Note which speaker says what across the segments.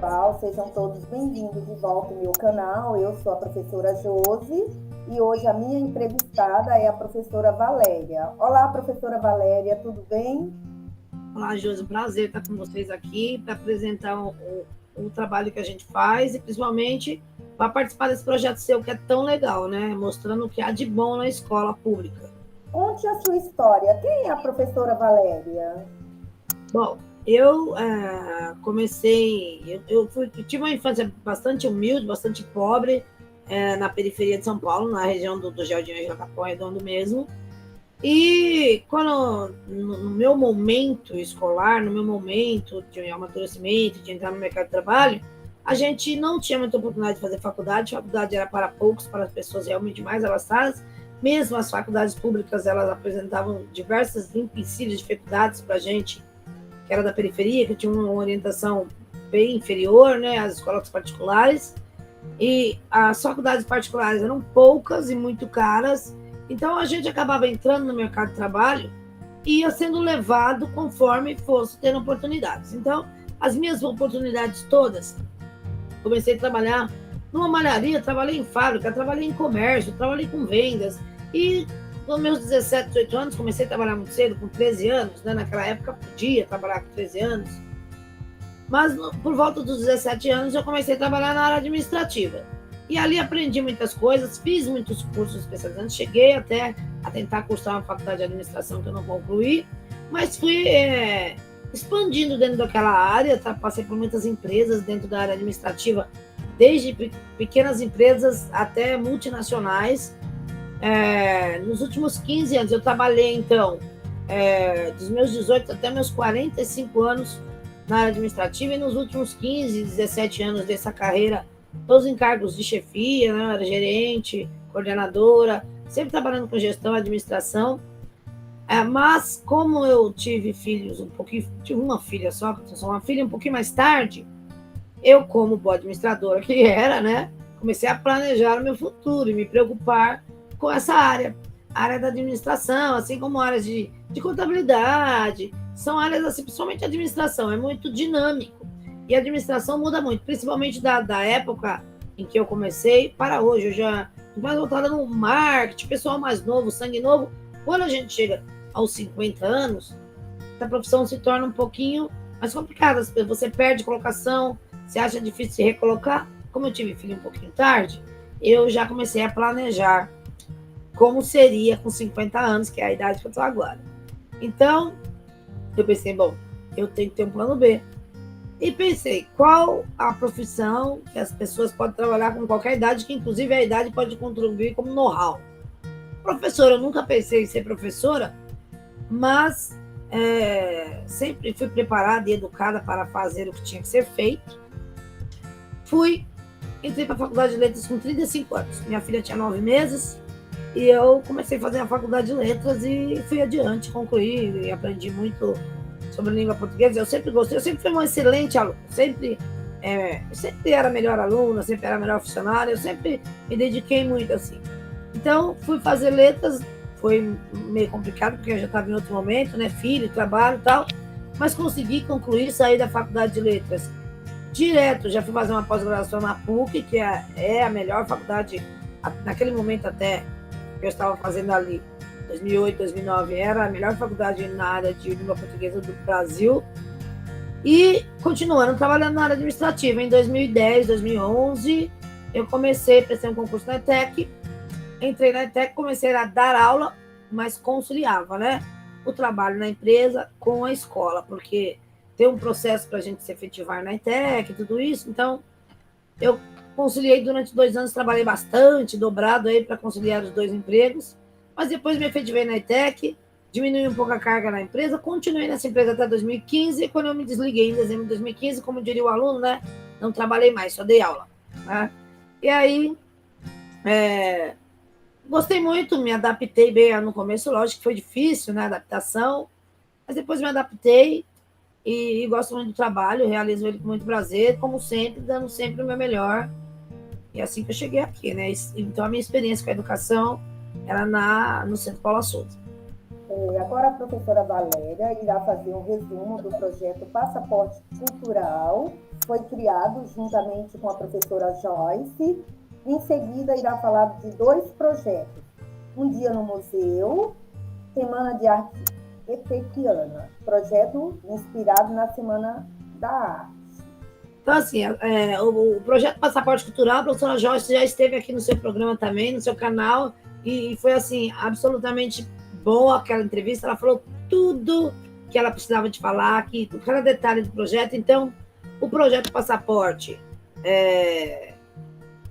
Speaker 1: pessoal, sejam todos bem-vindos de volta ao meu canal. Eu sou a professora Josi e hoje a minha entrevistada é a professora Valéria. Olá, professora Valéria, tudo bem?
Speaker 2: Olá, Josi, prazer estar com vocês aqui para apresentar o trabalho que a gente faz e principalmente para participar desse projeto seu que é tão legal, né? Mostrando o que há de bom na escola pública.
Speaker 1: Conte a sua história. Quem é a professora Valéria?
Speaker 2: Bom, eu eu tive uma infância bastante humilde, bastante pobre, na periferia de São Paulo, na região do Jardim Angela Capão Redondo mesmo. E quando, no meu momento escolar, no meu momento de amadurecimento, de entrar no mercado de trabalho, a gente não tinha muita oportunidade de fazer faculdade. A faculdade era para poucos, para as pessoas realmente mais abastadas. Mesmo as faculdades públicas, elas apresentavam diversas empecilhos, dificuldades para a gente que era da periferia, que tinha uma orientação bem inferior, né, às escolas particulares. E as faculdades particulares eram poucas e muito caras, então a gente acabava entrando no mercado de trabalho e ia sendo levado conforme fosse tendo oportunidades. Então, as minhas oportunidades todas, comecei a trabalhar numa malharia, trabalhei em fábrica, trabalhei em comércio, trabalhei com vendas. E nos meus 17, 18 anos, comecei a trabalhar muito cedo, com 13 anos, né? Naquela época podia trabalhar com 13 anos. Mas por volta dos 17 anos eu comecei a trabalhar na área administrativa. E ali aprendi muitas coisas, fiz muitos cursos especializantes, cheguei até a tentar cursar uma faculdade de administração que eu não concluí, mas fui expandindo dentro daquela área, tá? Passei por muitas empresas dentro da área administrativa, desde pequenas empresas até multinacionais. Nos últimos 15 anos eu trabalhei, então, dos meus 18 até meus 45 anos na área administrativa, e nos últimos 15, 17 anos dessa carreira, todos em cargos de chefia, né? Eu era gerente, coordenadora, sempre trabalhando com gestão, administração. Mas como eu tive filhos um pouquinho, tive uma filha só, uma filha um pouquinho mais tarde, eu, como boa administradora que era, né, comecei a planejar o meu futuro e me preocupar com essa área, a área da administração, assim como áreas de contabilidade. São áreas, assim, principalmente a administração, é muito dinâmico. E a administração muda muito, principalmente da época em que eu comecei para hoje. Eu já estou mais voltada no marketing, pessoal mais novo, sangue novo. Quando a gente chega aos 50 anos, a profissão se torna um pouquinho mais complicada. Você perde colocação, você acha difícil se recolocar. Como eu tive filho um pouquinho tarde, eu já comecei a planejar como seria com 50 anos, que é a idade que eu estou agora. Então, eu pensei, bom, eu tenho que ter um plano B. E pensei, qual a profissão que as pessoas podem trabalhar com qualquer idade, que inclusive a idade pode contribuir como know-how. Professora, eu nunca pensei em ser professora, mas sempre fui preparada e educada para fazer o que tinha que ser feito. Entrei para a faculdade de letras com 35 anos. Minha filha tinha 9 meses e eu comecei a fazer a faculdade de letras e fui adiante, concluí e aprendi muito sobre a língua portuguesa. Eu sempre gostei, eu sempre fui uma excelente aluna, eu sempre era a melhor aluna, sempre era a melhor funcionária, eu sempre me dediquei muito assim. Então, fui fazer letras, foi meio complicado, porque eu já estava em outro momento, né, filho, trabalho e tal, mas consegui concluir, sair da faculdade de letras direto. Já fui fazer uma pós-graduação na PUC, que é a melhor faculdade, naquele momento até, que eu estava fazendo ali, 2008, 2009, era a melhor faculdade na área de língua portuguesa do Brasil. E continuando trabalhando na área administrativa. Em 2010, 2011, eu prestei um concurso na ETEC, entrei na ETEC, comecei a dar aula, mas conciliava, né, o trabalho na empresa com a escola, porque tem um processo para a gente se efetivar na ETEC e tudo isso. Então, eu conciliei durante 2 anos, trabalhei bastante, dobrado aí para conciliar os 2 empregos, mas depois me efetivei na ETEC, diminui um pouco a carga na empresa, continuei nessa empresa até 2015, quando eu me desliguei em dezembro de 2015, como diria o aluno, né, não trabalhei mais, só dei aula, né? E aí, gostei muito, me adaptei bem no começo, lógico que foi difícil, né, a adaptação, mas depois me adaptei e gosto muito do trabalho, realizo ele com muito prazer, como sempre, dando sempre o meu melhor. E assim que eu cheguei aqui, né? Então, a minha experiência com a educação era no Centro Paula Souza.
Speaker 1: Agora a professora Valéria irá fazer um resumo do projeto Passaporte Cultural foi criado juntamente com a professora Joyce. Em seguida, irá falar de 2 projetos. Um dia no museu, Semana de Arte Etequiana, projeto inspirado na Semana da Arte.
Speaker 2: Então, assim, o projeto Passaporte Cultural, a professora Joyce já esteve aqui no seu programa também, no seu canal, e foi, assim, absolutamente boa aquela entrevista. Ela falou tudo que ela precisava de falar, que cada detalhe do projeto. Então, o projeto Passaporte,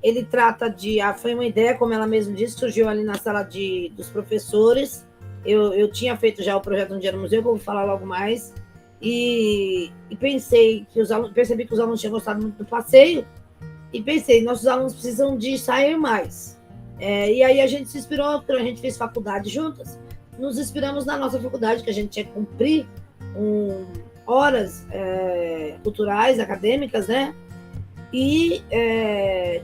Speaker 2: ele trata de... foi uma ideia, como ela mesma disse, surgiu ali na sala dos professores. Eu tinha feito já o projeto Um Dia no Museu, que eu vou falar logo mais, e percebi que os alunos tinham gostado muito do passeio, e pensei, nossos alunos precisam de sair mais. E aí a gente se inspirou, a gente fez faculdade juntas, nos inspiramos na nossa faculdade, que a gente tinha que cumprir horas culturais, acadêmicas, né? E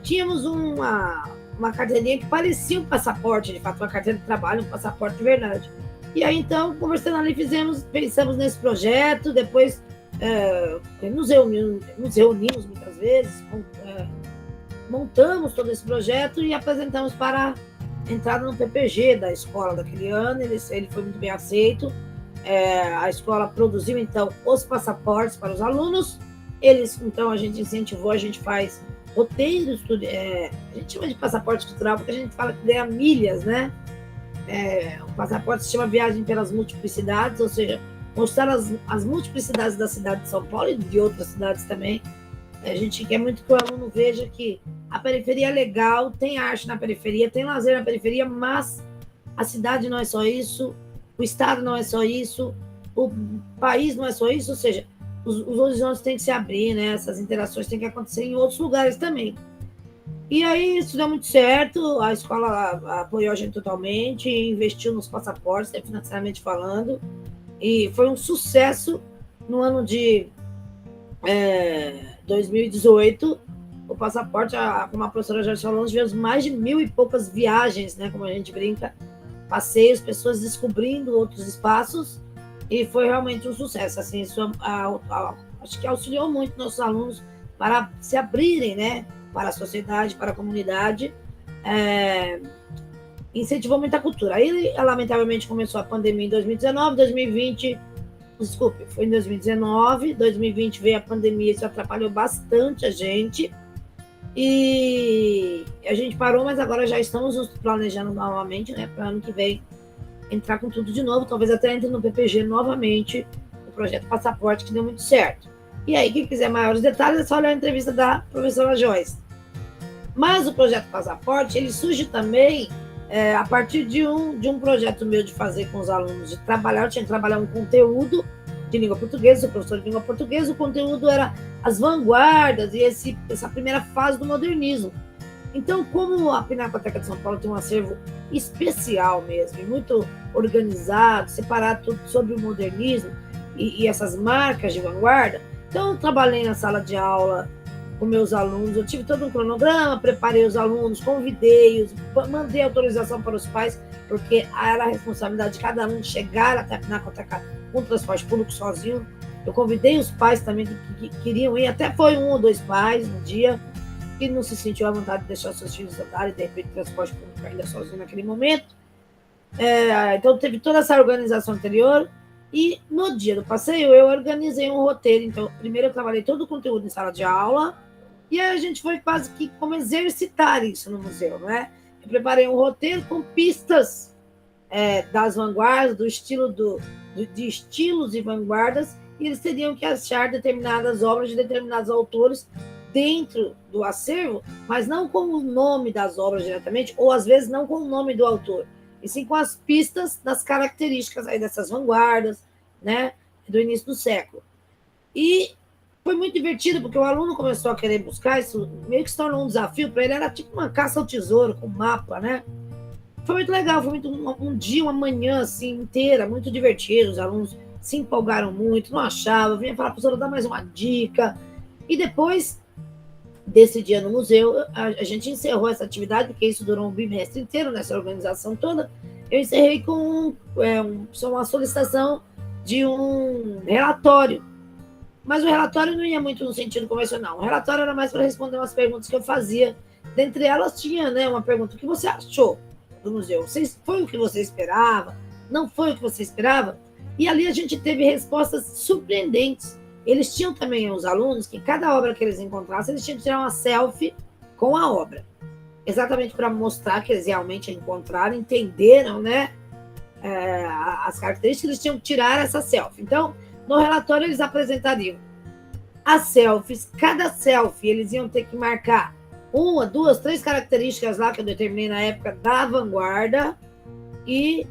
Speaker 2: tínhamos uma carteirinha que parecia um passaporte, de fato, uma carteira de trabalho, um passaporte de verdade. E aí, então, conversando ali, pensamos nesse projeto, depois nos reunimos muitas vezes, montamos todo esse projeto e apresentamos para a entrada no PPG da escola daquele ano. Ele foi muito bem aceito. A escola produziu, então, os passaportes para os alunos. Então, a gente incentivou, a gente faz roteiros, a gente chama de passaporte cultural, porque a gente fala que ganha milhas, né? O passaporte se chama Viagem pelas Multiplicidades, ou seja, mostrar as multiplicidades da cidade de São Paulo e de outras cidades também. A gente quer muito que o aluno veja que a periferia é legal, tem arte na periferia, tem lazer na periferia, mas a cidade não é só isso, o estado não é só isso, o país não é só isso, ou seja, os horizontes têm que se abrir, né? Essas interações têm que acontecer em outros lugares também. E aí isso deu muito certo, a escola apoiou a gente totalmente, investiu nos passaportes, financeiramente falando, e foi um sucesso no ano de 2018. O passaporte, como a professora já falou, nós tivemos mais de 1.000 e poucas viagens, né, como a gente brinca, passeios, pessoas descobrindo outros espaços, e foi realmente um sucesso. Assim, isso, acho que auxiliou muito nossos alunos para se abrirem, né, para a sociedade, para a comunidade, incentivou muita cultura. Aí, lamentavelmente, começou a pandemia em 2019, 2020, desculpe, foi em 2019, 2020 veio a pandemia, isso atrapalhou bastante a gente, e a gente parou, mas agora já estamos nos planejando novamente, né, para o ano que vem entrar com tudo de novo, talvez até entre no PPG novamente, o projeto Passaporte, que deu muito certo. E aí, quem quiser maiores detalhes, é só olhar a entrevista da professora Joyce. Mas o projeto Passaporte, ele surge também a partir de um projeto meu de fazer com os alunos, de trabalhar, eu tinha que trabalhar um conteúdo de língua portuguesa, sou professor de língua portuguesa, o conteúdo era as vanguardas e essa primeira fase do modernismo. Então, como a Pinacoteca de São Paulo tem um acervo especial mesmo, muito organizado, separado tudo sobre o modernismo e essas marcas de vanguarda, então eu trabalhei na sala de aula com meus alunos, eu tive todo um cronograma, preparei os alunos, convidei-os, mandei autorização para os pais, porque era a responsabilidade de cada aluno chegar até a Pinacoteca com transporte público sozinho. Eu convidei os pais também que queriam ir, até foi 1 ou 2 pais no dia, que não se sentiu à vontade de deixar seus filhos andarem, de repente, transporte público ainda sozinho naquele momento. Então, teve toda essa organização anterior, e no dia do passeio, eu organizei um roteiro. Então, primeiro eu trabalhei todo o conteúdo em sala de aula, e aí a gente foi quase que como exercitar isso no museu, né? Eu preparei um roteiro com pistas das vanguardas, do estilo de estilos e vanguardas, e eles teriam que achar determinadas obras de determinados autores dentro do acervo, mas não com o nome das obras diretamente, ou às vezes não com o nome do autor, e sim com as pistas das características aí dessas vanguardas, né, do início do século. E foi muito divertido, porque o aluno começou a querer buscar isso, meio que se tornou um desafio para ele, era tipo uma caça ao tesouro, com mapa, né? Foi muito legal, foi um dia, uma manhã assim, inteira, muito divertido, os alunos se empolgaram muito, não achavam, vinha falar, professora, dá mais uma dica. E depois desse dia no museu, a gente encerrou essa atividade, porque isso durou um bimestre inteiro, nessa organização toda. Eu encerrei com uma solicitação de um relatório, Mas o relatório não ia muito no sentido convencional. O relatório era mais para responder umas perguntas que eu fazia. Dentre elas tinha, né, uma pergunta: o que você achou do museu? Foi o que você esperava? Não foi o que você esperava? E ali a gente teve respostas surpreendentes. Eles tinham também, os alunos, que cada obra que eles encontrassem, eles tinham que tirar uma selfie com a obra. Exatamente para mostrar que eles realmente encontraram, entenderam, né, as características, eles tinham que tirar essa selfie. Então, no relatório, eles apresentariam as selfies. Cada selfie, eles iam ter que marcar 1, 2, 3 características lá que eu determinei na época da vanguarda e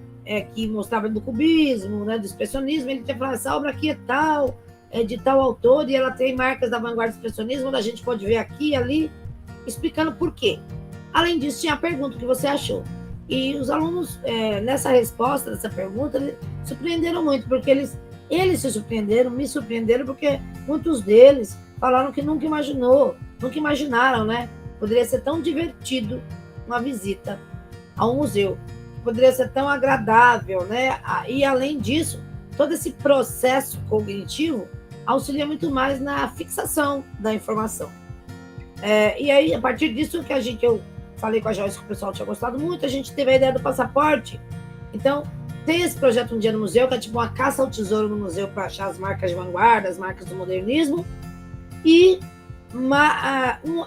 Speaker 2: que mostrava do cubismo, né, do expressionismo. Ele tinha que falar: essa obra aqui é tal, é de tal autor, e ela tem marcas da vanguarda do expressionismo, onde a gente pode ver aqui e ali, explicando por quê. Além disso, tinha a pergunta: o que você achou? E os alunos, nessa resposta, dessa pergunta, eles surpreenderam muito, porque eles se surpreenderam, me surpreenderam, porque muitos deles falaram que nunca imaginaram, né? Poderia ser tão divertido uma visita ao museu, poderia ser tão agradável, né? E, além disso, todo esse processo cognitivo auxilia muito mais na fixação da informação. E aí, a partir disso que eu falei com a Joyce que o pessoal tinha gostado muito, a gente teve a ideia do passaporte. Então, tem esse projeto Um Dia no Museu, que é tipo uma caça ao tesouro no museu para achar as marcas de vanguarda, as marcas do modernismo. E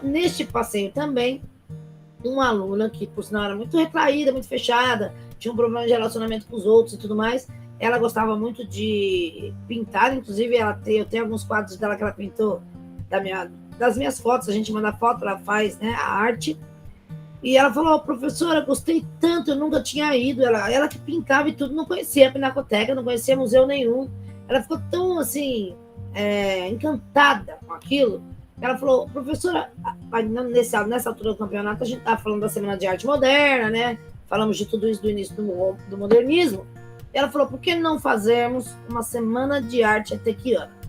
Speaker 2: neste passeio também, uma aluna que, por sinal, era muito retraída, muito fechada, tinha um problema de relacionamento com os outros e tudo mais. Ela gostava muito de pintar, inclusive eu tenho alguns quadros dela que ela pintou das minhas fotos, a gente manda foto, ela faz, né, a arte. E ela falou: professora, gostei tanto, eu nunca tinha ido. Ela que pintava e tudo, não conhecia a Pinacoteca, não conhecia museu nenhum. Ela ficou tão, assim, encantada com aquilo. Ela falou: professora, nessa altura do campeonato, a gente estava falando da Semana de Arte Moderna, né? Falamos de tudo isso do início do modernismo. E ela falou: por que não fazermos uma Semana de Arte Etequiana?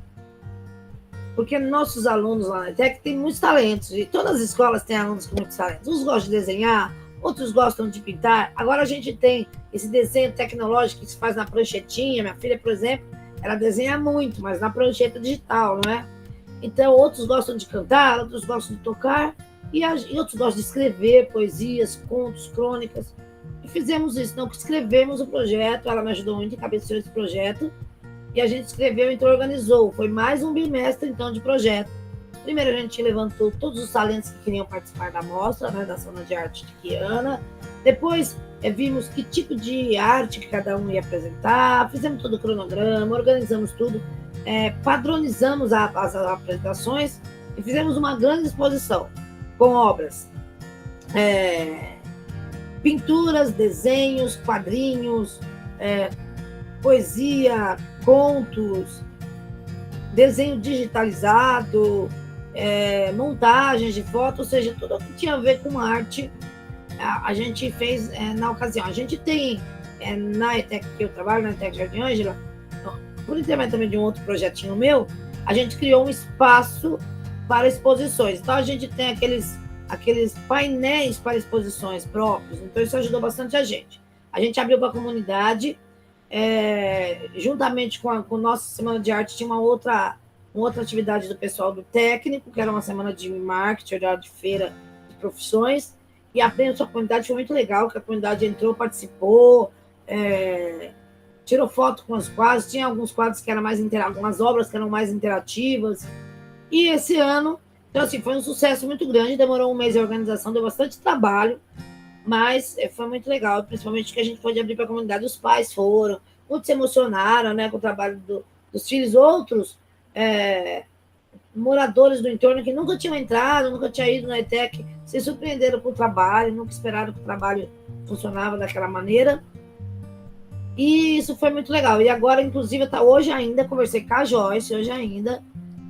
Speaker 2: Porque nossos alunos lá na ETEC têm muitos talentos, e todas as escolas têm alunos com muitos talentos. Uns gostam de desenhar, outros gostam de pintar. Agora a gente tem esse desenho tecnológico que se faz na pranchetinha. Minha filha, por exemplo, ela desenha muito, mas na prancheta digital, não é? Então, outros gostam de cantar, outros gostam de tocar, e outros gostam de escrever poesias, contos, crônicas. E fizemos isso, então, escrevemos o projeto. Ela me ajudou muito, encabeçou esse projeto, e a gente escreveu, então organizou. Foi mais um bimestre, então, de projeto. Primeiro, a gente levantou todos os talentos que queriam participar da mostra, né, da Semana de Arte Etequiana. Depois, vimos que tipo de arte que cada um ia apresentar, fizemos todo o cronograma, organizamos tudo, padronizamos as apresentações e fizemos uma grande exposição com obras, pinturas, desenhos, quadrinhos, poesia, contos, desenho digitalizado, montagens de fotos, ou seja, tudo que tinha a ver com arte, a gente fez na ocasião. A gente tem, na ETEC que eu trabalho, na ETEC Jardim Ângela, por intermédio também de um outro projetinho meu, a gente criou um espaço para exposições. Então, a gente tem aqueles painéis para exposições próprios. Então, isso ajudou bastante a gente. A gente abriu para a comunidade, juntamente com a nossa Semana de Arte, tinha uma outra atividade do pessoal do técnico, que era uma semana de marketing, de feira de profissões, e a comunidade foi muito legal, que a comunidade entrou, participou, tirou foto com os quadros, tinha alguns quadros que eram mais algumas obras que eram mais interativas. E esse ano, então, assim, foi um sucesso muito grande, demorou um mês de organização, deu bastante trabalho, mas foi muito legal, principalmente que a gente pôde abrir para a comunidade. Os pais foram, muitos se emocionaram, né, com o trabalho dos filhos. Outros moradores do entorno que nunca tinham entrado, nunca tinham ido na ETEC, se surpreenderam com o trabalho, nunca esperaram que o trabalho funcionava daquela maneira. E isso foi muito legal. E agora, inclusive, hoje ainda, conversei com a Joyce,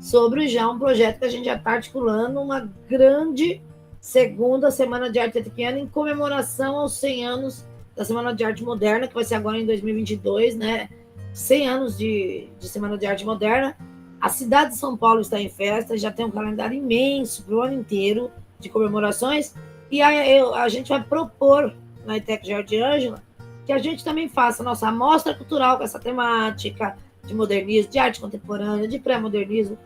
Speaker 2: sobre já um projeto que a gente já está articulando, uma grande segunda Semana de Arte Etequiana em comemoração aos 100 anos da Semana de Arte Moderna, que vai ser agora em 2022, né? 100 anos de Semana de Arte Moderna. A cidade de São Paulo está em festa, já tem um calendário imenso para o ano inteiro de comemorações, e a gente vai propor na ETEC Jardim Ângela que a gente também faça a nossa amostra cultural com essa temática, de modernismo, de arte contemporânea, de pré-modernismo,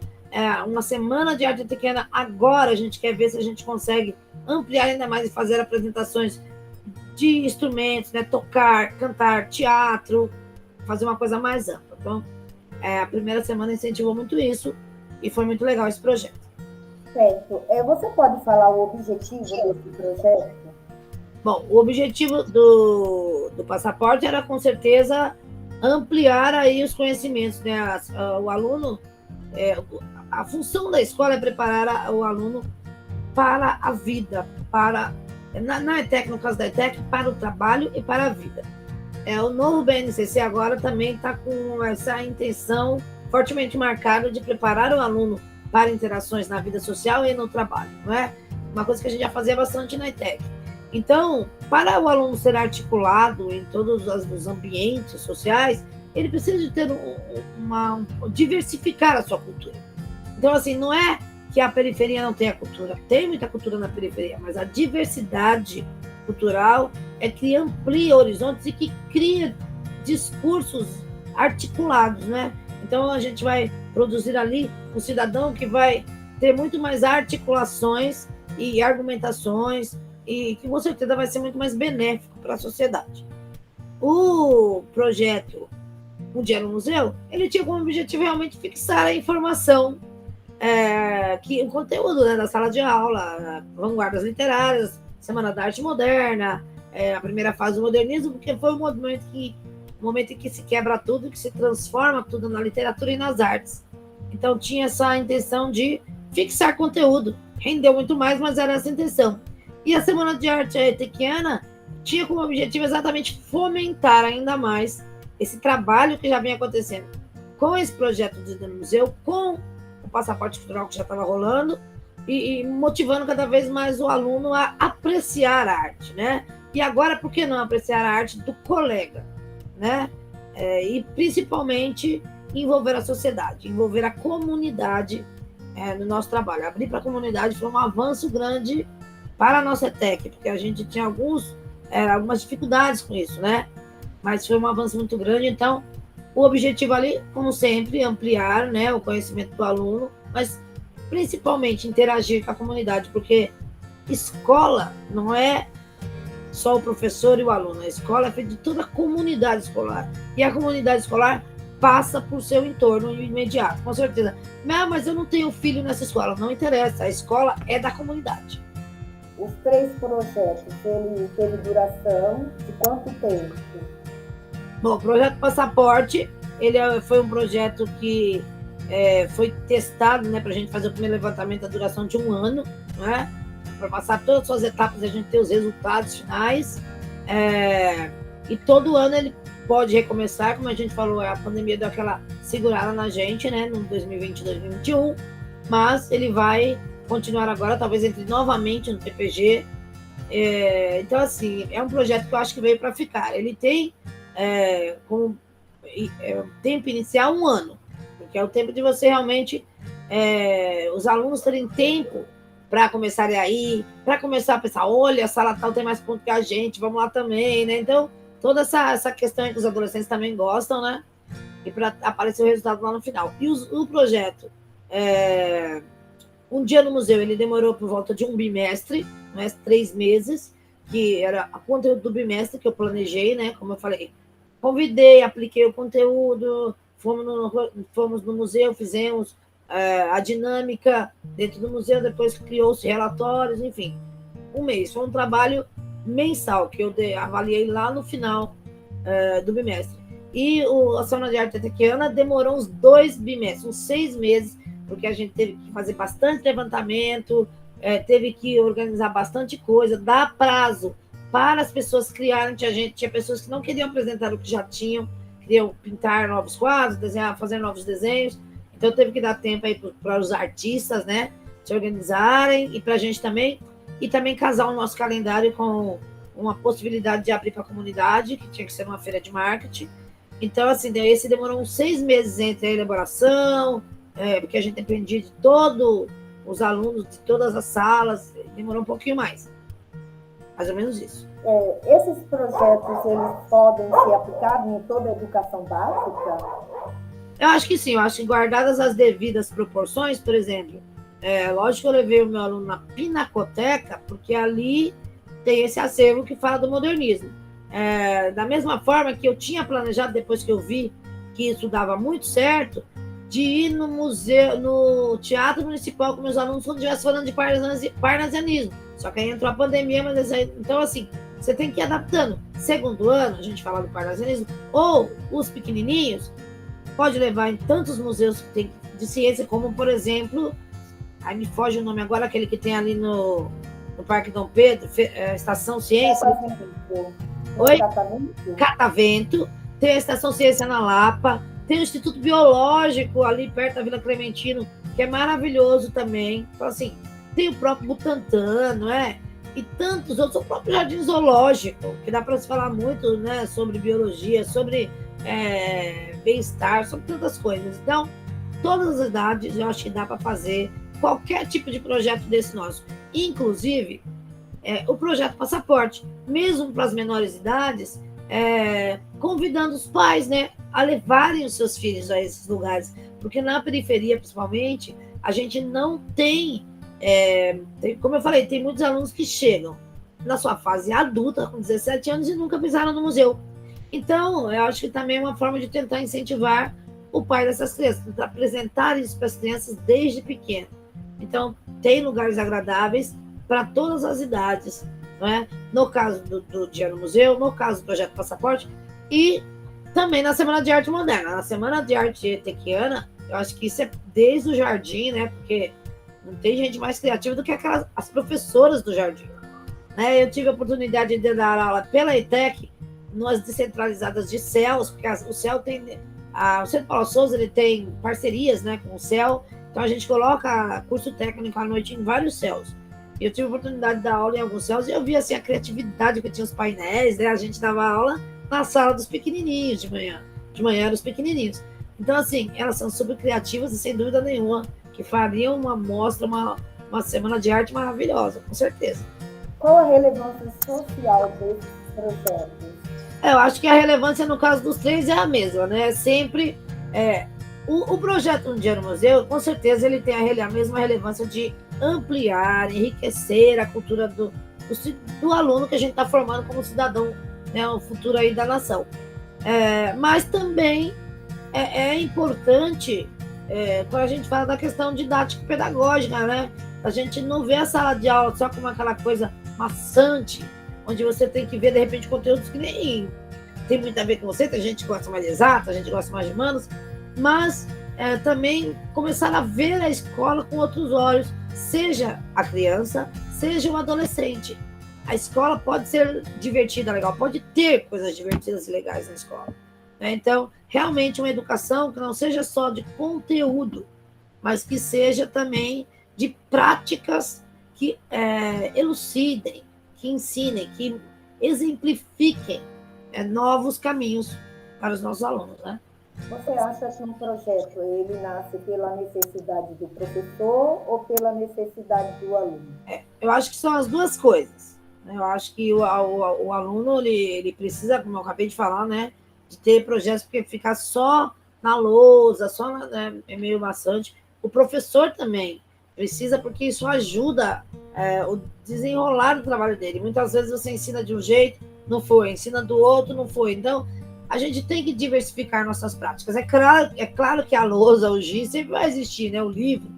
Speaker 2: uma semana de arte pequena. Agora a gente quer ver se a gente consegue ampliar ainda mais e fazer apresentações de instrumentos, né? Tocar, cantar, teatro, fazer uma coisa mais ampla. Então, a primeira semana incentivou muito isso e foi muito legal esse projeto.
Speaker 1: Certo. Você pode falar o objetivo desse projeto?
Speaker 2: Bom, o objetivo do passaporte era, com certeza, ampliar aí os conhecimentos, né? O aluno, a função da escola é preparar o aluno para a vida, na ETEC, no caso da ETEC, para o trabalho e para a vida. O novo BNCC agora também está com essa intenção fortemente marcada de preparar o aluno para interações na vida social e no trabalho, não é? Uma coisa que a gente já fazia bastante na ETEC. Então, para o aluno ser articulado em todos os ambientes sociais, ele precisa de ter diversificar a sua cultura. Então, assim, não é que a periferia não tenha cultura, tem muita cultura na periferia, mas a diversidade cultural é que amplia horizontes e que cria discursos articulados, né? Então, a gente vai produzir ali um cidadão que vai ter muito mais articulações e argumentações e que, com certeza, vai ser muito mais benéfico para a sociedade. O projeto Um Dia no Museu, ele tinha como objetivo realmente fixar a informação, o conteúdo, né, da sala de aula, vanguardas literárias, Semana da Arte Moderna, a primeira fase do modernismo, porque foi um momento em que se quebra tudo, que se transforma tudo na literatura e nas artes. Então tinha essa intenção de fixar conteúdo, rendeu muito mais, mas era essa a intenção. E a Semana de Arte Etequiana tinha como objetivo exatamente fomentar ainda mais esse trabalho que já vinha acontecendo com esse projeto do museu, com o passaporte cultural que já estava rolando e motivando cada vez mais o aluno a apreciar a arte, né? E agora, por que não apreciar a arte do colega, né? E principalmente envolver a sociedade, envolver a comunidade no nosso trabalho. Abrir para a comunidade foi um avanço grande para a nossa ETEC, porque a gente tinha algumas dificuldades com isso, né? Mas foi um avanço muito grande. Então, o objetivo ali, como sempre, ampliar, né, o conhecimento do aluno, mas principalmente interagir com a comunidade, porque escola não é só o professor e o aluno, a escola é feita de toda a comunidade escolar, e a comunidade escolar passa por seu entorno imediato, com certeza. Não, mas eu não tenho filho nessa escola, não interessa, a escola é da comunidade.
Speaker 1: Os 3 projetos, ele teve duração de quanto tempo?
Speaker 2: Bom, o projeto Passaporte, ele foi um projeto que foi testado, né, para a gente fazer o primeiro levantamento da duração de 1 ano, né, para passar todas as suas etapas e a gente ter os resultados finais. E todo ano ele pode recomeçar, como a gente falou, a pandemia deu aquela segurada na gente, né, no 2020 e 2021, mas ele vai continuar agora, talvez entre novamente no TPG. Então, assim, é um projeto que eu acho que veio para ficar. Ele tem como tempo inicial 1 ano, porque é o tempo de você realmente, os alunos terem tempo para começarem a ir, para começar a pensar, olha, a sala tal tem mais ponto que a gente, vamos lá também, né? Então, toda essa questão que os adolescentes também gostam, né? E para aparecer o resultado lá no final. E o projeto Um Dia no Museu, ele demorou por volta de 1 bimestre, né, 3 meses, que era o conteúdo do bimestre que eu planejei, né? Como eu falei, convidei, apliquei o conteúdo, fomos no museu, fizemos a dinâmica dentro do museu, depois criou-se relatórios, enfim. 1 mês. Foi um trabalho mensal que eu avaliei lá no final do bimestre. E a Semana de Arte Etequiana demorou uns 2 bimestres, uns 6 meses, porque a gente teve que fazer bastante levantamento, teve que organizar bastante coisa, dar prazo para as pessoas criarem. Tinha pessoas que não queriam apresentar o que já tinham, queriam pintar novos quadros, desenhar, fazer novos desenhos. Então, teve que dar tempo aí para os artistas, né, se organizarem, e para a gente também, e também casar o nosso calendário com uma possibilidade de abrir para a comunidade, que tinha que ser uma feira de marketing. Então, assim, esse demorou uns 6 meses entre a elaboração, porque a gente dependia de todos os alunos, de todas as salas, demorou um pouquinho mais. Mais ou menos isso.
Speaker 1: Esses projetos, eles podem ser aplicados em toda a educação básica?
Speaker 2: Eu acho que sim, eu acho que guardadas as devidas proporções, por exemplo, lógico que eu levei o meu aluno na Pinacoteca, porque ali tem esse acervo que fala do modernismo. Da mesma forma que eu tinha planejado, depois que eu vi que isso dava muito certo, de ir no museu, no Teatro Municipal com meus alunos quando estivesse falando de parnasianismo. Só que aí entrou a pandemia, mas então assim, você tem que ir adaptando. Segundo ano, a gente fala do parnasianismo, ou os pequenininhos, pode levar em tantos museus que tem de ciência, como, por exemplo, aí me foge o nome agora, aquele que tem ali no Parque Dom Pedro, Estação Ciência. Oi? Catavento. Tem a Estação Ciência na Lapa. Tem o Instituto Biológico ali perto da Vila Clementino, que é maravilhoso também. Então, assim, tem o próprio Butantã, não é? E tantos outros, o próprio Jardim Zoológico, que dá para se falar muito, né, sobre biologia, sobre bem-estar, sobre tantas coisas. Então, todas as idades, eu acho que dá para fazer qualquer tipo de projeto desse nosso. Inclusive, o projeto Passaporte, mesmo para as menores idades, convidando os pais, né, a levarem os seus filhos a esses lugares, porque na periferia, principalmente, a gente não tem, como eu falei, tem muitos alunos que chegam na sua fase adulta, com 17 anos, e nunca pisaram no museu. Então, eu acho que também é uma forma de tentar incentivar o pai dessas crianças, apresentar isso para as crianças desde pequeno. Então, tem lugares agradáveis para todas as idades, não é? No caso do Dia no Museu, no caso do Projeto Passaporte, e também na Semana de Arte Moderna. Na Semana de Arte Etequiana, eu acho que isso é desde o jardim, né? Porque não tem gente mais criativa do que as professoras do jardim. Né? Eu tive a oportunidade de dar aula pela ETEC, nas descentralizadas de CELs, porque o CEL tem... o Centro Paulo Souza, ele tem parcerias, né, com o CEL, então a gente coloca curso técnico à noite em vários CELs. E eu tive a oportunidade de dar aula em alguns CELs e eu vi assim, a criatividade que tinha os painéis, né? A gente dava aula na sala dos pequenininhos de manhã eram os pequenininhos. Então, assim, elas são super criativas e sem dúvida nenhuma que fariam uma mostra, uma semana de arte maravilhosa, com certeza.
Speaker 1: Qual a relevância social desses projetos?
Speaker 2: Eu acho que a relevância no caso dos três é a mesma, né? Sempre o projeto Um Dia no Museu, com certeza ele tem a mesma relevância de ampliar, enriquecer a cultura do aluno que a gente está formando como cidadão, né? O futuro aí da nação. Mas também é importante quando a gente fala da questão didático-pedagógica, né? A gente não vê a sala de aula só como aquela coisa maçante, onde você tem que ver, de repente, conteúdos que nem tem muito a ver com você, tem gente que gosta mais de exato, a gente gosta mais de humanos, mas também começar a ver a escola com outros olhos, seja a criança, seja o adolescente. A escola pode ser divertida, legal, pode ter coisas divertidas e legais na escola. Né? Então, realmente uma educação que não seja só de conteúdo, mas que seja também de práticas que elucidem, que ensinem, que exemplifiquem novos caminhos para os nossos alunos, né?
Speaker 1: Você acha que um projeto ele nasce pela necessidade do professor ou pela necessidade do aluno?
Speaker 2: Eu acho que são as duas coisas. Eu acho que o aluno ele precisa, como eu acabei de falar, né, de ter projetos, porque ficar só na lousa, é meio maçante. O professor também precisa, porque isso ajuda o desenrolar do trabalho dele. Muitas vezes você ensina de um jeito, não foi, ensina do outro, não foi. Então, a gente tem que diversificar nossas práticas. É claro que a lousa, o giz, sempre vai existir, né, o livro,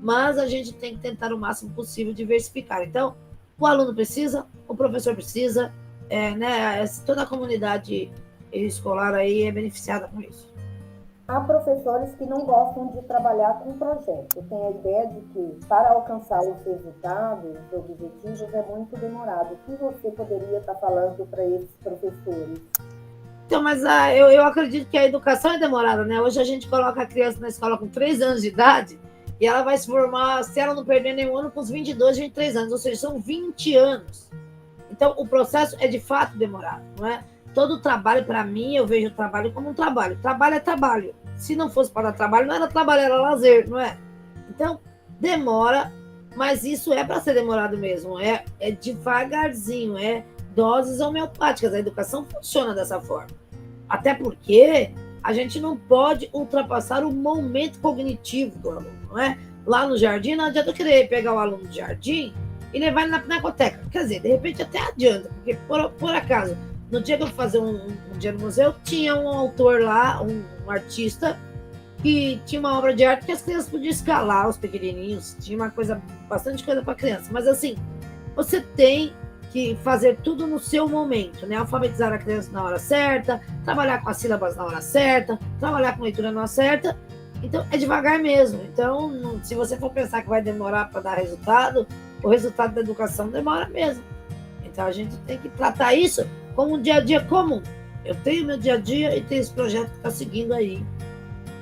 Speaker 2: mas a gente tem que tentar o máximo possível diversificar. Então, o aluno precisa, o professor precisa, né, toda a comunidade escolar aí é beneficiada com isso.
Speaker 1: Há professores que não gostam de trabalhar com projeto. Tem a ideia de que, para alcançar os resultados, os objetivos, é muito demorado. O que você poderia estar falando para esses professores?
Speaker 2: Então, mas eu acredito que a educação é demorada, né? Hoje a gente coloca a criança na escola com 3 anos de idade e ela vai se formar, se ela não perder nenhum ano, com os 22, 23 anos, ou seja, são 20 anos. Então, o processo é de fato demorado, não é? Todo trabalho, para mim, eu vejo o trabalho como um trabalho. Trabalho é trabalho. Se não fosse para dar trabalho, não era trabalho, era lazer, não é? Então, demora, mas isso é para ser demorado mesmo. É devagarzinho, doses homeopáticas. A educação funciona dessa forma. Até porque a gente não pode ultrapassar o momento cognitivo do aluno, não é? Lá no jardim, não adianta eu querer pegar o aluno do jardim e levar ele na pinacoteca. Quer dizer, de repente até adianta, porque por acaso, no dia que eu fui fazer um dia no museu, tinha um autor lá, um artista, que tinha uma obra de arte que as crianças podiam escalar, os pequenininhos, tinha bastante coisa para criança. Mas assim, você tem que fazer tudo no seu momento, né? Alfabetizar a criança na hora certa, trabalhar com as sílabas na hora certa, trabalhar com leitura na hora certa. Então, é devagar mesmo. Então, se você for pensar que vai demorar para dar resultado, o resultado da educação demora mesmo. Então, a gente tem que tratar isso como um dia a dia comum. Eu tenho meu dia a dia e tenho esse projeto que está seguindo aí,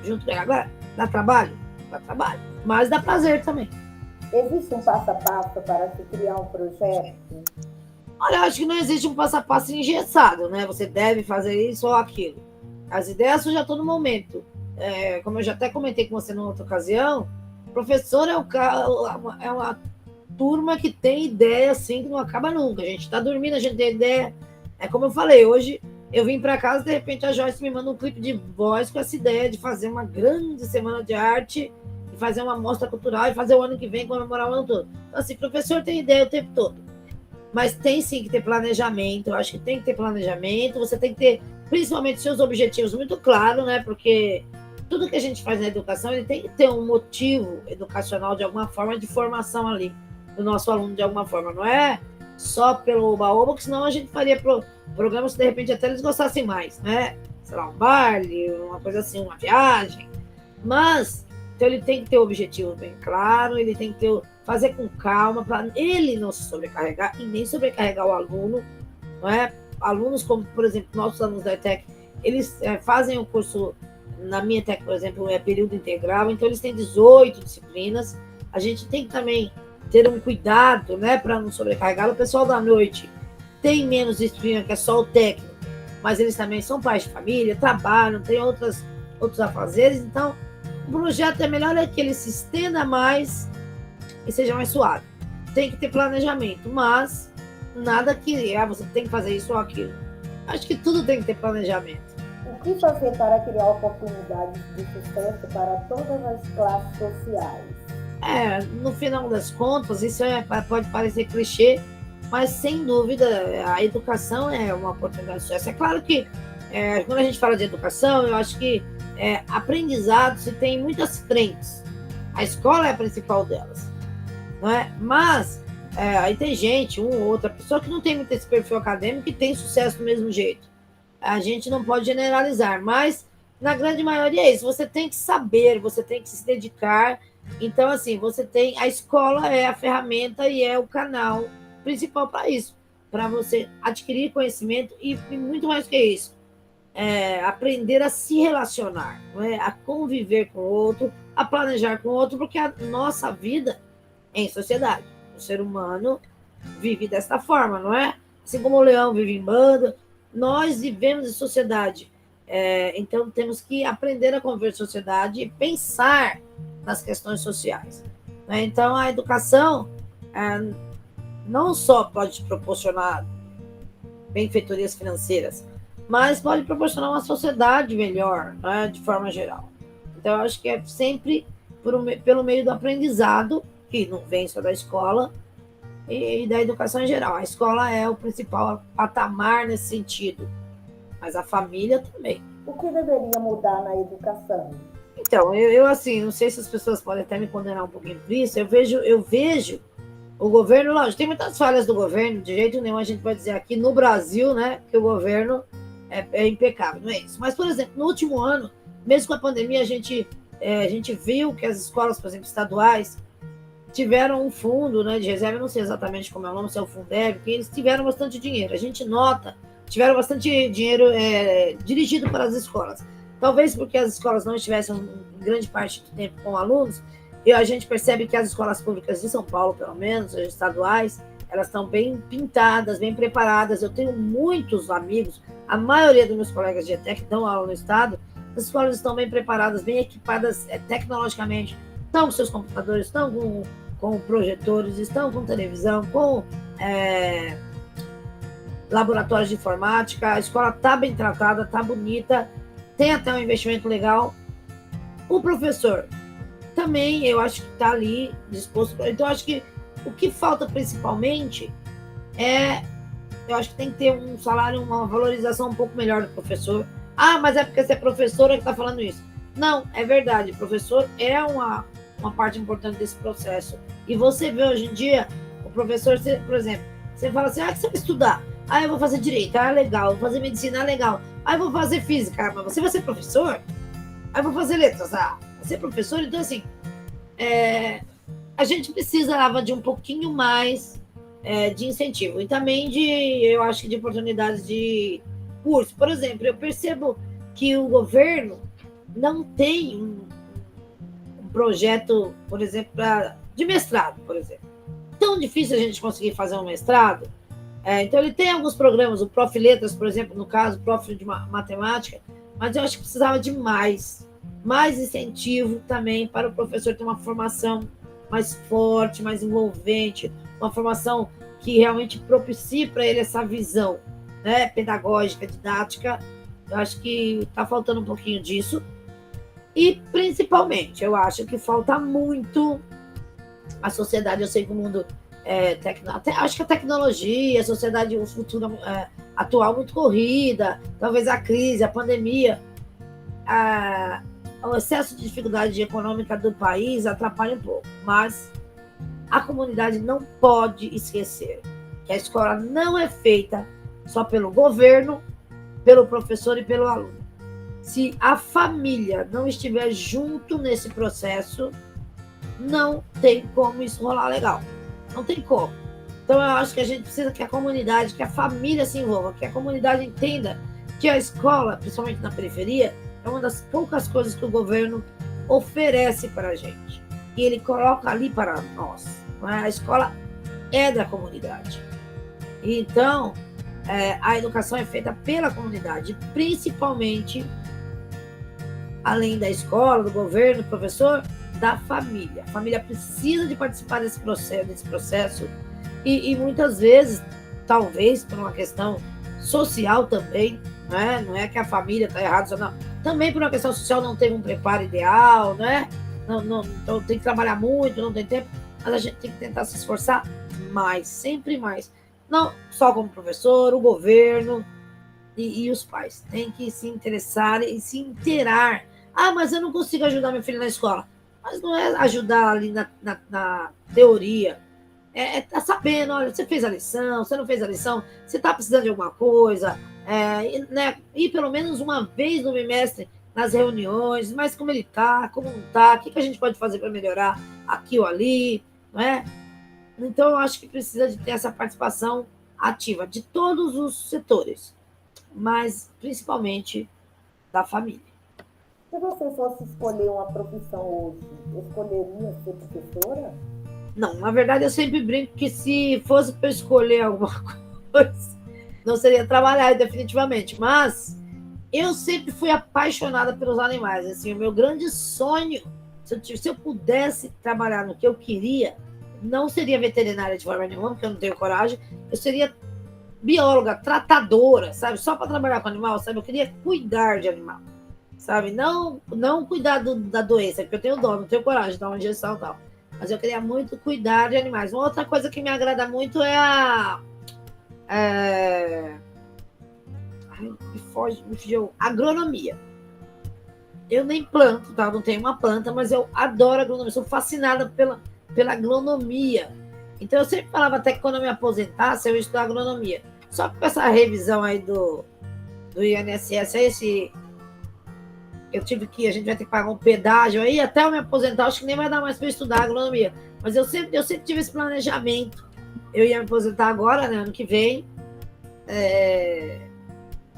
Speaker 2: junto com ele. Agora, dá trabalho? Dá trabalho. Mas dá prazer também.
Speaker 1: Existe um passo a passo para se criar um projeto?
Speaker 2: Olha, eu acho que não existe um passo a passo engessado, né? Você deve fazer isso ou aquilo. As ideias surgem a todo momento. Como eu já até comentei com você numa outra ocasião, professor é uma turma que tem ideia assim que não acaba nunca. A gente está dormindo, a gente tem ideia. É como eu falei, hoje eu vim para casa, de repente a Joyce me manda um clipe de voz com essa ideia de fazer uma grande semana de arte, e fazer uma mostra cultural e fazer o ano que vem comemorar o ano todo. Então, assim, professor tem ideia o tempo todo. Mas tem sim que ter planejamento, eu acho que tem que ter planejamento, você tem que ter, principalmente, seus objetivos muito claros, né? Porque tudo que a gente faz na educação, ele tem que ter um motivo educacional de alguma forma, de formação ali, do nosso aluno de alguma forma. Não é só pelo oba-oba, porque senão a gente faria programas que, de repente, até eles gostassem mais, né? Sei lá, um baile, uma coisa assim, uma viagem. Mas, então ele tem que ter o objetivo bem claro, ele tem que fazer com calma, para ele não se sobrecarregar e nem sobrecarregar o aluno, não é? Alunos como, por exemplo, nossos alunos da ETEC, eles fazem o curso, na minha ETEC, por exemplo, é período integral, então eles têm 18 disciplinas, a gente tem que também ter um cuidado, né, para não sobrecarregar. O pessoal da noite tem menos disciplina, que é só o técnico, mas eles também são pais de família, trabalham, têm outros afazeres, então o projeto é melhor que ele se estenda mais e seja mais suave. Tem que ter planejamento, mas nada que você tem que fazer isso ou aquilo. Acho que tudo tem que ter planejamento.
Speaker 1: O que fazer para criar oportunidades de sucesso para todas as classes sociais?
Speaker 2: No final das contas, isso pode parecer clichê, mas sem dúvida a educação é uma oportunidade de sucesso. É claro que quando a gente fala de educação, eu acho que aprendizado se tem muitas frentes. A escola é a principal delas, não é? Mas aí tem gente, uma ou outra pessoa que não tem muito esse perfil acadêmico e tem sucesso do mesmo jeito. A gente não pode generalizar, mas na grande maioria é isso. Você tem que saber, você tem que se dedicar. Então, assim, a escola é a ferramenta e é o canal principal para isso, para você adquirir conhecimento e muito mais que isso, aprender a se relacionar, não é? A conviver com o outro, a planejar com o outro, porque a nossa vida é em sociedade. O ser humano vive desta forma, não é? Assim como o leão vive em bando, nós vivemos em sociedade. Então, temos que aprender a conviver em sociedade e pensar nas questões sociais, né? Então, a educação não só pode proporcionar benfeitorias financeiras, mas pode proporcionar uma sociedade melhor, né, de forma geral. Então, eu acho que é sempre pelo meio do aprendizado, que não vem só da escola, e da educação em geral. A escola é o principal patamar nesse sentido, mas a família também.
Speaker 1: O que deveria mudar na educação?
Speaker 2: Então, eu assim, não sei se as pessoas podem até me condenar um pouquinho por isso, eu vejo o governo, lógico, tem muitas falhas do governo, de jeito nenhum a gente vai dizer aqui no Brasil, né, que o governo é impecável, não é isso. Mas, por exemplo, no último ano, mesmo com a pandemia, a gente viu que as escolas, por exemplo, estaduais, tiveram um fundo, né, de reserva, eu não sei exatamente como é o nome, se é o Fundeb, que eles tiveram bastante dinheiro. A gente nota, tiveram bastante dinheiro dirigido para as escolas. Talvez porque as escolas não estivessem grande parte do tempo com alunos, e a gente percebe que as escolas públicas de São Paulo, pelo menos, as estaduais, elas estão bem pintadas, bem preparadas. Eu tenho muitos amigos, a maioria dos meus colegas de ETEC que dão aula no estado, as escolas estão bem preparadas, bem equipadas tecnologicamente, estão com seus computadores, estão com projetores, estão com televisão, com laboratórios de informática, a escola está bem tratada, está bonita, tem até um investimento legal. O professor também, eu acho que está ali disposto. Então, eu acho que o que falta principalmente eu acho que tem que ter um salário, uma valorização um pouco melhor do professor. Ah, mas é porque você é professora que está falando isso. Não, é verdade. O professor é uma parte importante desse processo. E você vê hoje em dia, o professor, por exemplo, você fala assim, que você vai estudar? Eu vou fazer direito, legal. Vou fazer medicina, legal. Eu vou fazer física, mas você vai ser professor? Eu vou fazer letras, vai ser professor? Então, assim, a gente precisava de um pouquinho mais de incentivo. E também eu acho que de oportunidades de curso. Por exemplo, eu percebo que o governo não tem um projeto, por exemplo, de mestrado, por exemplo. Tão difícil a gente conseguir fazer um mestrado. Então, ele tem alguns programas, o Prof. Letras, por exemplo, no caso, Prof. de Matemática, mas eu acho que precisava de mais incentivo também para o professor ter uma formação mais forte, mais envolvente, uma formação que realmente propicie para ele essa visão, né, pedagógica, didática. Eu acho que está faltando um pouquinho disso. E, principalmente, eu acho que falta muito a sociedade. Eu sei que o mundo acho que a tecnologia, a sociedade, o futuro atual muito corrida, talvez a crise, a pandemia, o excesso de dificuldade econômica do país atrapalha um pouco, mas a comunidade não pode esquecer que a escola não é feita só pelo governo, pelo professor e pelo aluno. Se a família não estiver junto nesse processo, não tem como isso rolar legal. Não tem como. Então, eu acho que a gente precisa que a comunidade, que a família se envolva, que a comunidade entenda que a escola, principalmente na periferia, é uma das poucas coisas que o governo oferece para a gente. E ele coloca ali para nós. A escola é da comunidade. Então, a educação é feita pela comunidade, principalmente, além da escola, do governo, do professor, da família. A família precisa de participar desse processo e muitas vezes, talvez por uma questão social também, né? Não é que a família está errada, não. Também por uma questão social não teve um preparo ideal, né? Então tem que trabalhar muito, não tem tempo, mas a gente tem que tentar se esforçar mais, sempre mais. Não só como professor, o governo e os pais. Tem que se interessar e se inteirar. Mas eu não consigo ajudar meu filho na escola. Mas não é ajudar ali na teoria. Tá sabendo, olha, você fez a lição, você não fez a lição, você está precisando de alguma coisa, né? Ir pelo menos uma vez no bimestre nas reuniões, mas como ele está, como não está, o que a gente pode fazer para melhorar aqui ou ali, não é? Então, eu acho que precisa de ter essa participação ativa de todos os setores, mas principalmente da família.
Speaker 1: Se você fosse escolher uma profissão hoje, escolheria ser professora?
Speaker 2: Não, na verdade, eu sempre brinco que se fosse para escolher alguma coisa, não seria trabalhar definitivamente, mas eu sempre fui apaixonada pelos animais. Assim, o meu grande sonho, se eu pudesse trabalhar no que eu queria, não seria veterinária de forma nenhuma, porque eu não tenho coragem, eu seria bióloga, tratadora, sabe? Só para trabalhar com animal, sabe? Eu queria cuidar de animal, sabe? Não cuidar da doença, porque eu tenho dó, não tenho coragem de dar uma injeção e tal. Mas eu queria muito cuidar de animais. Uma outra coisa que me agrada muito é me fugiu, agronomia. Eu nem planto, tá? Não tenho uma planta, mas eu adoro agronomia. Sou fascinada pela agronomia. Então, eu sempre falava até que quando eu me aposentasse, eu ia estudar agronomia. Só que com essa revisão aí do INSS, a gente vai ter que pagar um pedágio aí, até eu me aposentar, acho que nem vai dar mais para estudar agronomia. Mas eu sempre tive esse planejamento. Eu ia me aposentar agora, né, ano que vem,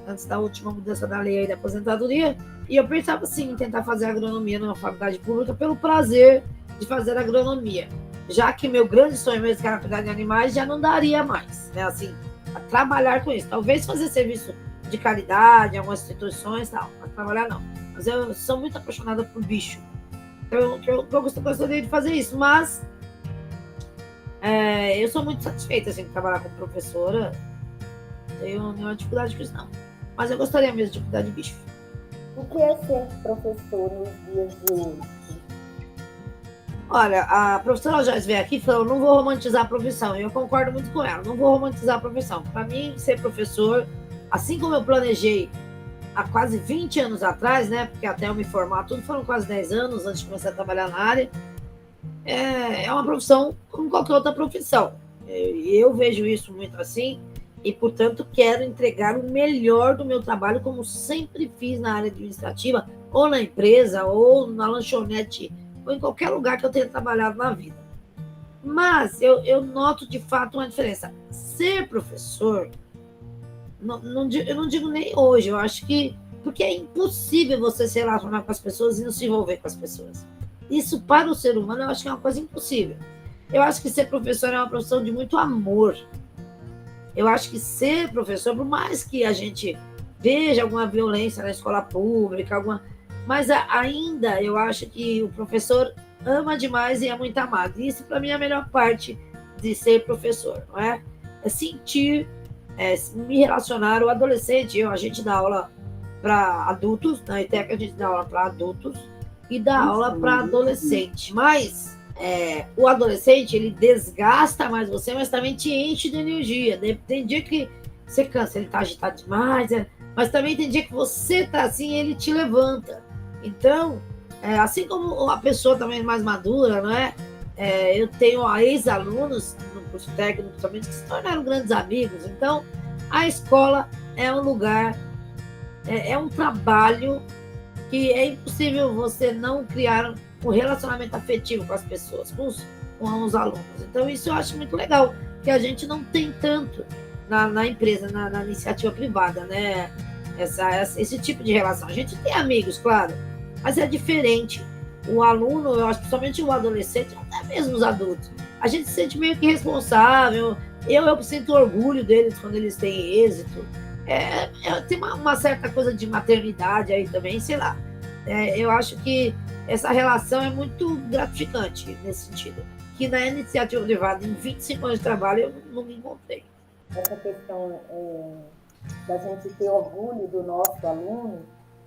Speaker 2: antes da última mudança da lei aí da aposentadoria, e eu pensava, sim, em tentar fazer agronomia numa faculdade pública pelo prazer de fazer agronomia. Já que meu grande sonho mesmo, que era cuidar de animais, já não daria mais, né, assim, a trabalhar com isso. Talvez fazer serviço de caridade em algumas instituições, tal, mas trabalhar não. Mas eu sou muito apaixonada por bicho. Eu gostaria de fazer isso, mas eu sou muito satisfeita assim, de trabalhar como professora. Não tenho nenhuma dificuldade com isso, não. Mas eu gostaria mesmo de cuidar de bicho.
Speaker 1: O que é ser professor nos dias de hoje?
Speaker 2: Olha, a professora Joyce veio aqui e falou, não vou romantizar a profissão. E eu concordo muito com ela, não vou romantizar a profissão. Para mim, ser professor, assim como eu planejei há quase 20 anos atrás, né? Porque até eu me formar, tudo foram quase 10 anos antes de começar a trabalhar na área. É uma profissão como qualquer outra profissão. Eu vejo isso muito assim e, portanto, quero entregar o melhor do meu trabalho, como sempre fiz na área administrativa, ou na empresa, ou na lanchonete, ou em qualquer lugar que eu tenha trabalhado na vida. Mas eu noto, de fato, uma diferença. Ser professor, eu não digo nem hoje, eu acho que... Porque é impossível você se relacionar com as pessoas e não se envolver com as pessoas. Isso, para o ser humano, eu acho que é uma coisa impossível. Eu acho que ser professor é uma profissão de muito amor. Eu acho que ser professor, por mais que a gente veja alguma violência na escola pública, mas ainda eu acho que o professor ama demais e é muito amado. E isso, para mim, é a melhor parte de ser professor, não é? É sentir, me relacionar. O adolescente, a gente dá aula para adultos, na ETEC a gente dá aula para adultos e dá aula para adolescente. Mas o adolescente, ele desgasta mais você, mas também te enche de energia. Tem dia que você cansa, ele está agitado demais, mas também tem dia que você está assim, ele te levanta. Então, assim como a pessoa também mais madura, não é? Eu tenho ex-alunos no curso técnico também que se tornaram grandes amigos. Então, a escola é um lugar, é um trabalho que é impossível você não criar um relacionamento afetivo com as pessoas, com os alunos. Então, isso eu acho muito legal, que a gente não tem tanto na empresa, na iniciativa privada, né? Esse tipo de relação. A gente tem amigos, claro, mas é diferente. O aluno, eu acho, principalmente o adolescente, até mesmo os adultos, a gente se sente meio que responsável. Eu sinto orgulho deles quando eles têm êxito. Tem uma certa coisa de maternidade aí também, sei lá. Eu acho que essa relação é muito gratificante nesse sentido. Que na iniciativa privada, em 25 anos de trabalho, eu não me encontrei.
Speaker 1: Essa questão da gente ter orgulho do nosso aluno,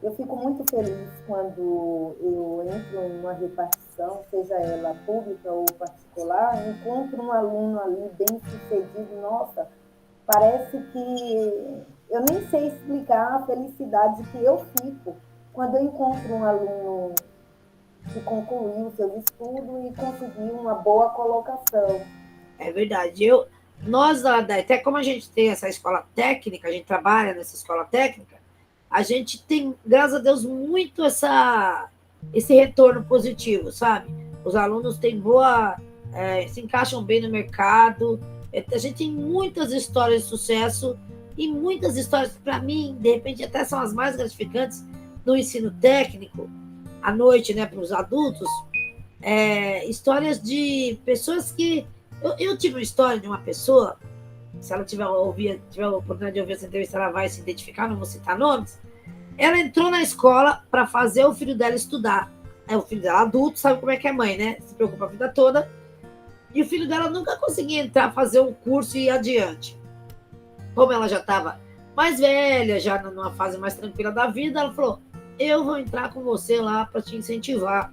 Speaker 1: eu fico muito feliz quando eu entro em uma repartição, seja ela pública ou particular, encontro um aluno ali bem sucedido. Nossa, parece que eu nem sei explicar a felicidade que eu fico quando eu encontro um aluno que concluiu seus estudos e conseguiu uma boa colocação.
Speaker 2: É verdade. Nós, até como a gente tem essa escola técnica, a gente trabalha nessa escola técnica, a gente tem, graças a Deus, muito esse retorno positivo, sabe? Os alunos têm se encaixam bem no mercado. A gente tem muitas histórias de sucesso e muitas histórias, para mim, de repente, até são as mais gratificantes no ensino técnico, à noite, né, para os adultos, histórias de pessoas que... Eu tive uma história de uma pessoa, se ela tiver a oportunidade de ouvir essa entrevista, ela vai se identificar, não vou citar nomes. Ela entrou na escola para fazer o filho dela estudar. O filho dela adulto, sabe como é que é mãe, né? Se preocupa a vida toda. E o filho dela nunca conseguia entrar, fazer um curso e ir adiante. Como ela já estava mais velha, já numa fase mais tranquila da vida, ela falou, eu vou entrar com você lá para te incentivar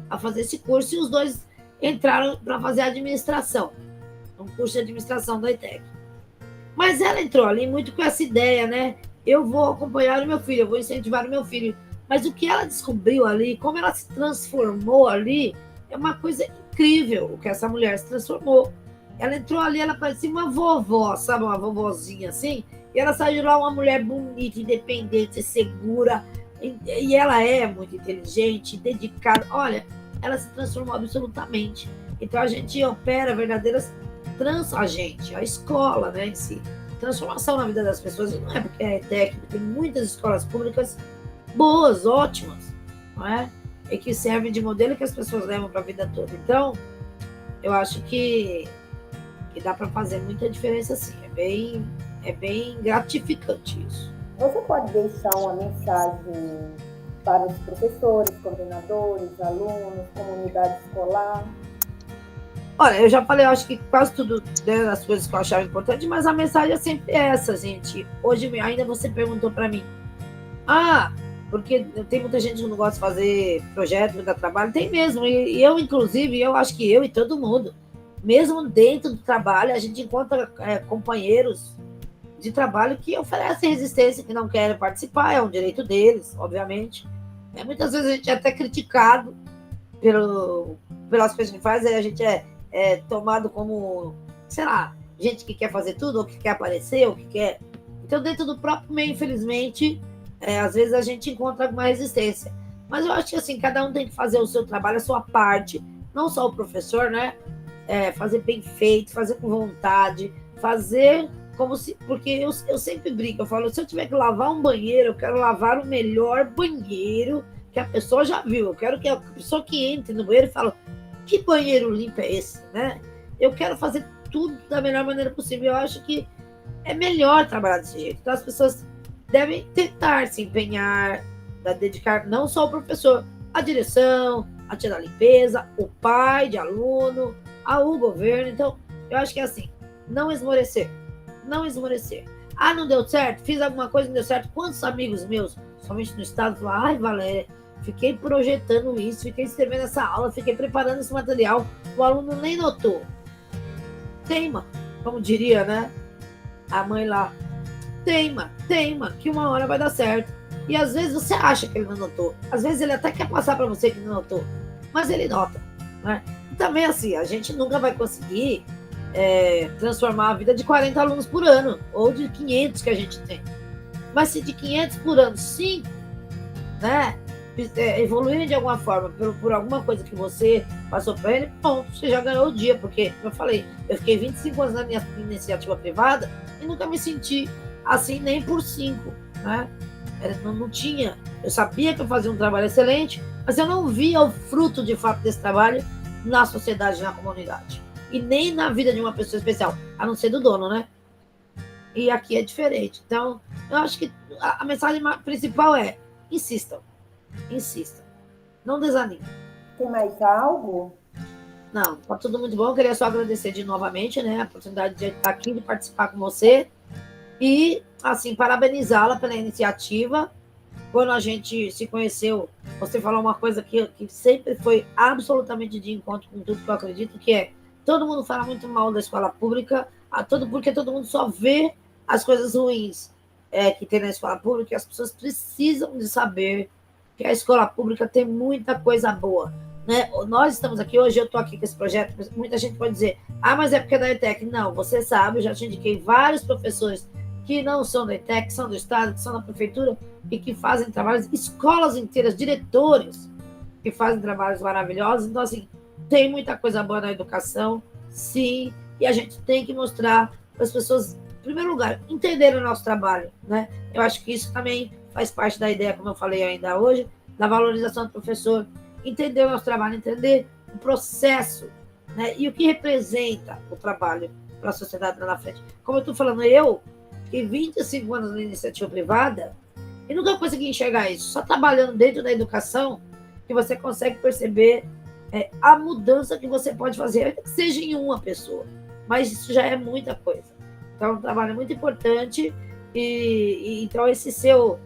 Speaker 2: a fazer esse curso. E os dois entraram para fazer administração, um curso de administração da ETEC. Mas ela entrou ali muito com essa ideia, né? Eu vou acompanhar o meu filho, eu vou incentivar o meu filho. Mas o que ela descobriu ali, como ela se transformou ali, é uma coisa incrível o que essa mulher se transformou. Ela entrou ali, ela parecia uma vovó, sabe? Uma vovozinha assim. E ela saiu de lá uma mulher bonita, independente, segura. E ela é muito inteligente, dedicada. Olha, ela se transformou absolutamente. Então a gente opera verdadeiras a escola, né, em si, transformação na vida das pessoas. E não é porque é técnico, tem muitas escolas públicas boas, ótimas, não é? E que servem de modelo que as pessoas levam para a vida toda. Então, eu acho que dá para fazer muita diferença, sim. É bem gratificante isso.
Speaker 1: Você pode deixar uma mensagem para os professores, coordenadores, alunos, comunidade escolar?
Speaker 2: Olha, eu já falei, eu acho que quase tudo, né, das coisas que eu achava importante, mas a mensagem é sempre essa, gente. Hoje ainda você perguntou para mim, Porque tem muita gente que não gosta de fazer projeto, me dá trabalho, tem mesmo. E eu, inclusive, eu acho que eu e todo mundo, mesmo dentro do trabalho, a gente encontra companheiros de trabalho que oferecem resistência, que não querem participar, é um direito deles, obviamente. Muitas vezes a gente é até criticado pelas coisas que faz, a gente é tomado como, sei lá, gente que quer fazer tudo, ou que quer aparecer, ou que quer... Então, dentro do próprio meio, infelizmente, às vezes a gente encontra alguma resistência. Mas eu acho que, assim, cada um tem que fazer o seu trabalho, a sua parte, não só o professor, né? Fazer bem feito, fazer com vontade, fazer como se... Porque eu sempre brinco, eu falo, se eu tiver que lavar um banheiro, eu quero lavar o melhor banheiro que a pessoa já viu. Eu quero que a pessoa que entre no banheiro fale, que banheiro limpo é esse, né? Eu quero fazer tudo da melhor maneira possível. Eu acho que é melhor trabalhar desse jeito. Então, as pessoas devem tentar se empenhar, dedicar não só o professor, a direção, a tia da limpeza, o pai de aluno, o governo. Então, eu acho que é assim, não esmorecer. Não esmorecer. Não deu certo? Fiz alguma coisa, não deu certo? Quantos amigos meus, somente no estado, falaram, ai, Valéria, fiquei projetando isso, fiquei escrevendo essa aula, fiquei preparando esse material, o aluno nem notou. Teima, como diria, né? A mãe lá, teima, que uma hora vai dar certo. E às vezes você acha que ele não notou. Às vezes ele até quer passar para você que não notou. Mas ele nota. Né? E também assim, a gente nunca vai conseguir transformar a vida de 40 alunos por ano. Ou de 500 que a gente tem. Mas se de 500 por ano, 5, né, evoluírem de alguma forma por alguma coisa que você passou para ele, bom, você já ganhou o dia. Porque, como eu falei, eu fiquei 25 anos na minha iniciativa privada e nunca me senti assim nem por 5, né? Não tinha. Eu sabia que eu fazia um trabalho excelente, mas eu não via o fruto de fato desse trabalho na sociedade, na comunidade. E nem na vida de uma pessoa especial, a não ser do dono, né? E aqui é diferente. Então, eu acho que a mensagem principal é: insistam, não desanimem.
Speaker 1: Tem mais algo?
Speaker 2: Não, tá tudo muito bom. Eu queria só agradecer de novamente, né, a oportunidade de estar aqui, de participar com você. E, assim, parabenizá-la pela iniciativa. Quando a gente se conheceu, você falou uma coisa que sempre foi absolutamente de encontro com tudo que eu acredito, que é: todo mundo fala muito mal da escola pública, porque todo mundo só vê as coisas ruins que tem na escola pública, e as pessoas precisam de saber que a escola pública tem muita coisa boa. Né? Nós estamos aqui, hoje eu estou aqui com esse projeto, muita gente pode dizer, mas é porque é da ETEC. Não, você sabe, eu já te indiquei vários professores que não são da ETEC, que são do Estado, que são da Prefeitura, e que fazem trabalhos, escolas inteiras, diretores que fazem trabalhos maravilhosos. Então, assim, tem muita coisa boa na educação, sim, e a gente tem que mostrar para as pessoas, em primeiro lugar, entenderem o nosso trabalho, né? Eu acho que isso também faz parte da ideia, como eu falei ainda hoje, da valorização do professor, entender o nosso trabalho, entender o processo, né? E o que representa o trabalho para a sociedade lá na frente. Como eu estou falando, eu fiquei 25 anos na iniciativa privada e nunca consegui enxergar isso. Só trabalhando dentro da educação que você consegue perceber a mudança que você pode fazer, ainda que seja em uma pessoa. Mas isso já é muita coisa. Então, é um trabalho muito importante. Então, esse seu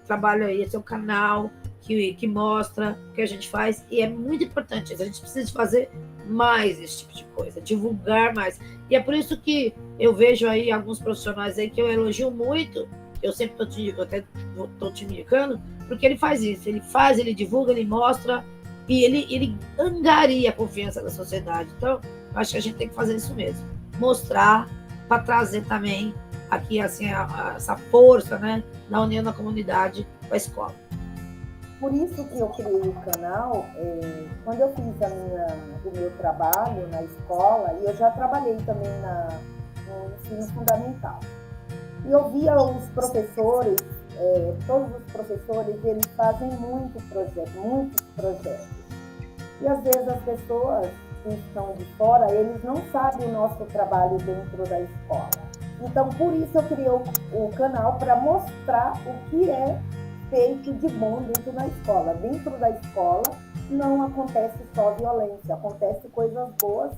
Speaker 2: trabalho aí, seu canal, que mostra o que a gente faz, e é muito importante. A gente precisa fazer mais esse tipo de coisa, divulgar mais. E é por isso que eu vejo aí alguns profissionais aí que eu elogio muito. Eu sempre estou te indicando, porque ele faz isso. Ele divulga, ele mostra, e ele angaria a confiança da sociedade. Então, eu acho que a gente tem que fazer isso mesmo. Mostrar, para trazer também aqui assim, essa força, né, da união da comunidade com a escola.
Speaker 1: Por isso que eu criei o canal, quando eu fiz o meu trabalho na escola, e eu já trabalhei também no ensino fundamental. E eu via os professores, todos os professores, eles fazem muitos projetos. E às vezes as pessoas que estão de fora, eles não sabem o nosso trabalho dentro da escola. Então, por isso eu criei o canal para mostrar o que é feito de bom dentro da escola. Dentro da escola não acontece só violência, acontece coisas boas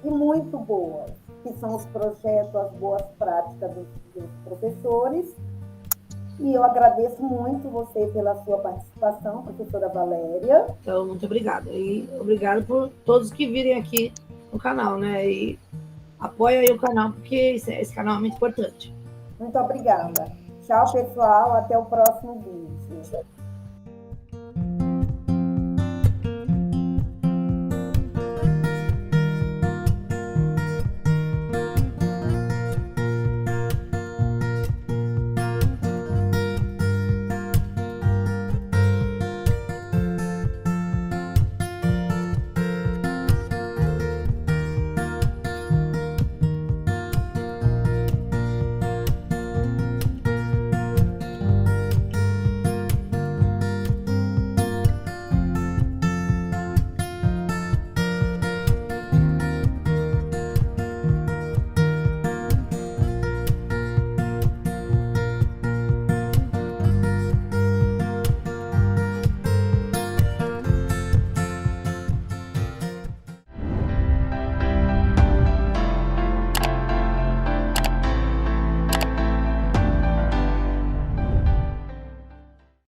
Speaker 1: e muito boas, que são os projetos, as boas práticas dos professores E eu agradeço muito você pela sua participação, professora Valéria.
Speaker 2: Então, muito obrigada. E obrigado por todos que virem aqui no canal, né? E apoia aí o canal, porque esse canal é muito importante.
Speaker 1: Muito obrigada. Tchau, pessoal. Até o próximo vídeo.